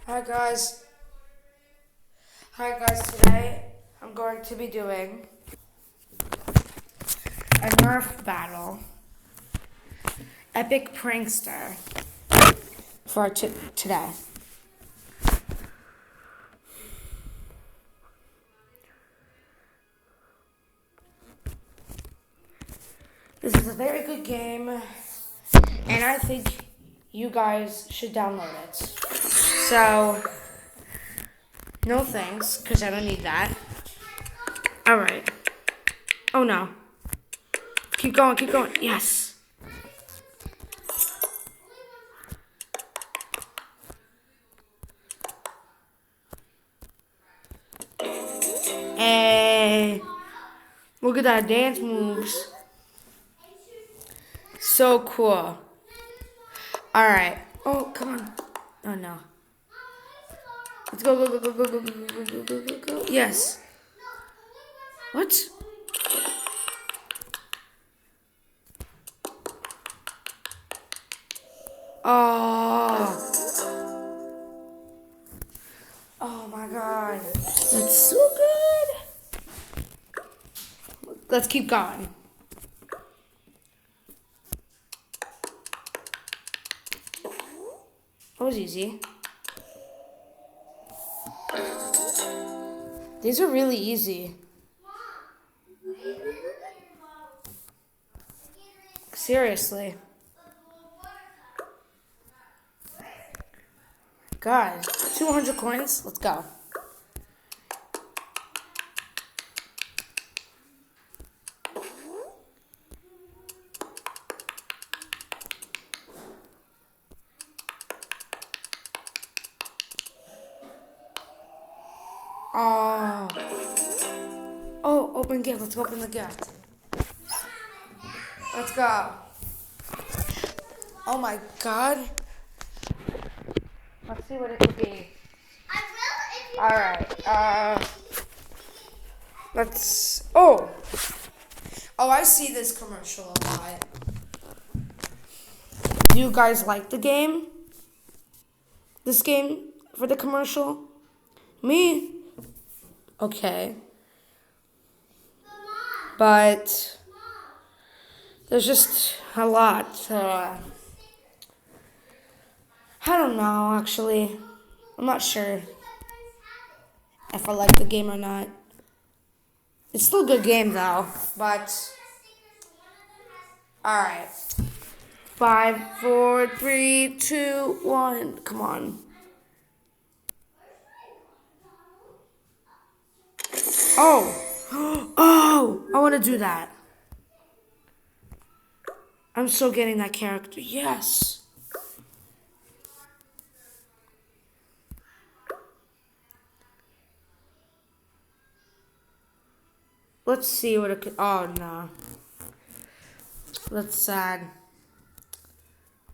Hi guys. Hi guys, today I'm going to be doing a Nerf battle. Epic Prankster for today. This is a very good game and I think you guys should download it. So, no thanks, because I don't need that. Alright. Oh no. Keep going, keep going. Yes. Hey. Look at that dance moves. So cool. Alright. Oh, come on. Oh no. Let's go, go, go, go, go, go, go, go, go, go, go, go. Yes. What? Oh. Oh my god. That's so good. Let's keep going. That was easy. These are really easy. Seriously. God, 200 coins? Let's go. Oh. Oh, open gift. Let's open the gift. Let's go. Oh my god. Let's see what it could be. Alright. Let's... Oh. Oh, I see this commercial a lot. Do you guys like the game? This game for the commercial? Me? Okay. But there's just a lot. I don't know, actually. I'm not sure if I like the game or not. It's still a good game, though. But, alright. 5, 4, 3, 2, 1. Come on. Oh. Oh, I want to do that. I'm so getting that character. Yes. Let's see what it could. Oh, no. That's sad.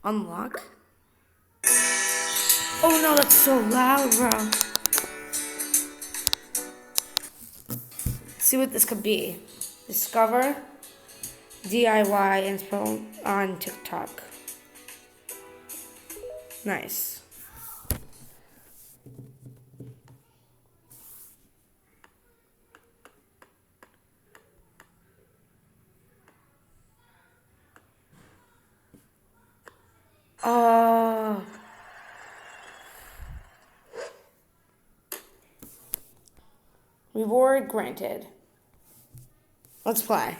Unlock. Oh, no, that's so loud, bro. Let's see what this could be. Discover DIY info on TikTok. Nice. Reward granted. Let's play.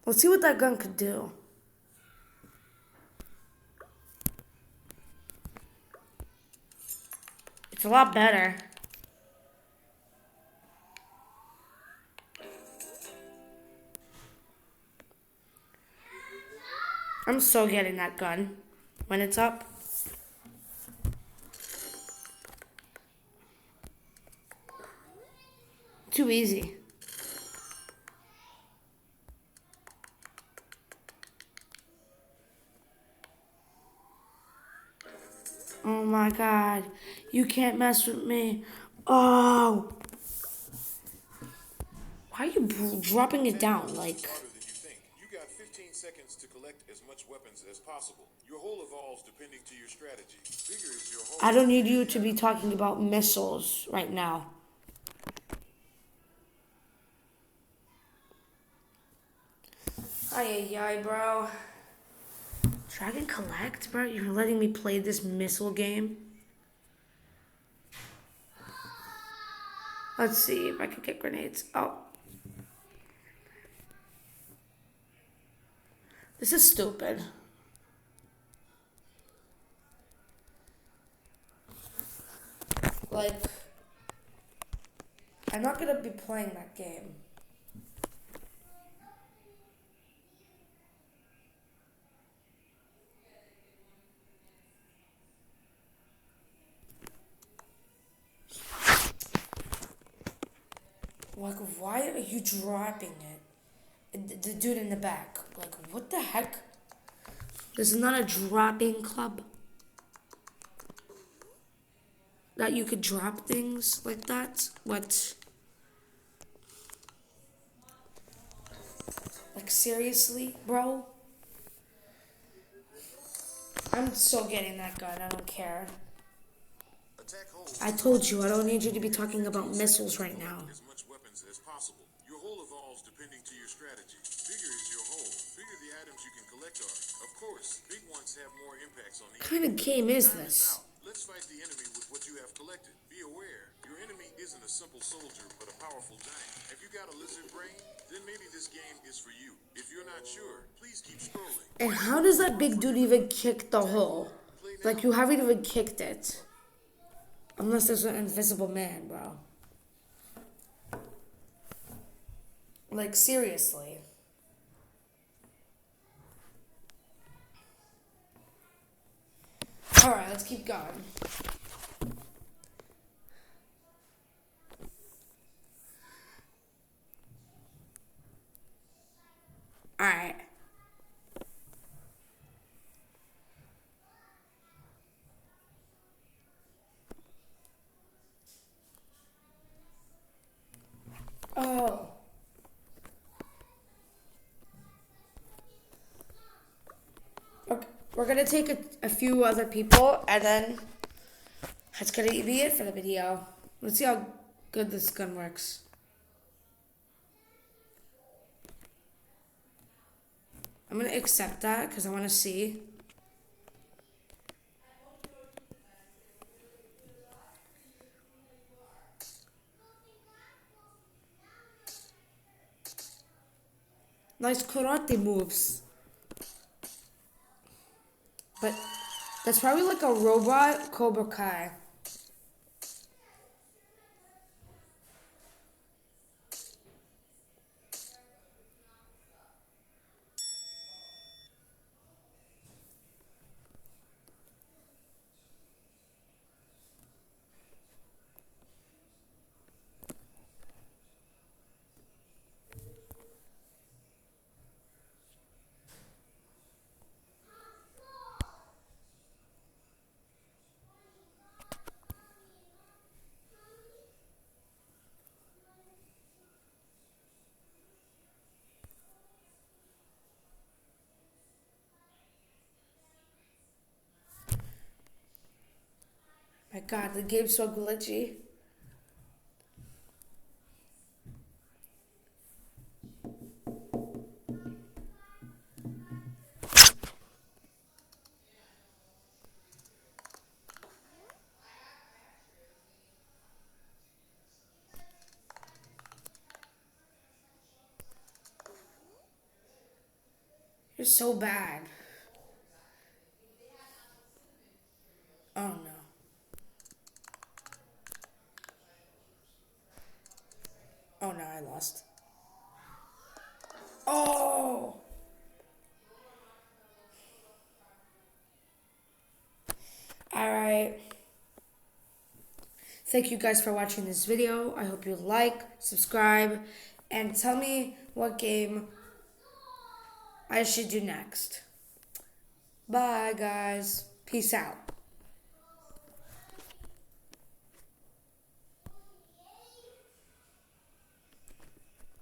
Let's see what that gun could do. It's a lot better. I'm so getting that gun when it's up. Too easy. Oh my god. You can't mess with me. Oh. Why are you dropping it down? Like. seconds to collect as much weapons as possible. Your hole evolves depending to your strategy. Bigger is your hole. I don't need you to be talking about missiles right now. Ay, bro. Dragon Collect, bro? You're letting me play this missile game? Let's see if I can get grenades. Oh. This is stupid. Like, I'm not gonna be playing that game. Like, why are you dropping it? The dude in the back. Like, what the heck? This is not a dropping club. That you could drop things like that? What? Like, seriously, bro? I'm still getting that gun. I don't care. I told you, I don't need you to be talking about missiles right now. As much weapons as possible. Your hole evolves depending to your strategy. Bigger is your hole. Bigger the items you can collect are. Of course, big ones have more impacts on the What kind of game is this? Let's fight the enemy with what you have collected. Be aware, your enemy isn't a simple soldier, but a powerful giant. Have you got a lizard brain? Then maybe this game is for you. If you're not sure, please keep scrolling. And how does that big dude even kick the hole? Like, you haven't even kicked it. Unless there's an invisible man, bro. Like, seriously. Alright, let's keep going. Alright. Oh. Okay, we're gonna take a few other people, and then that's gonna be it for the video. Let's see how good this gun works. I'm gonna accept that because I want to see. Nice karate moves. But that's probably like a robot Cobra Kai. My God, the game's so glitchy. You're so bad. Oh no. Oh no, I lost. Oh! Alright. Thank you guys for watching this video. I hope you like, subscribe, and tell me what game I should do next. Bye, guys. Peace out.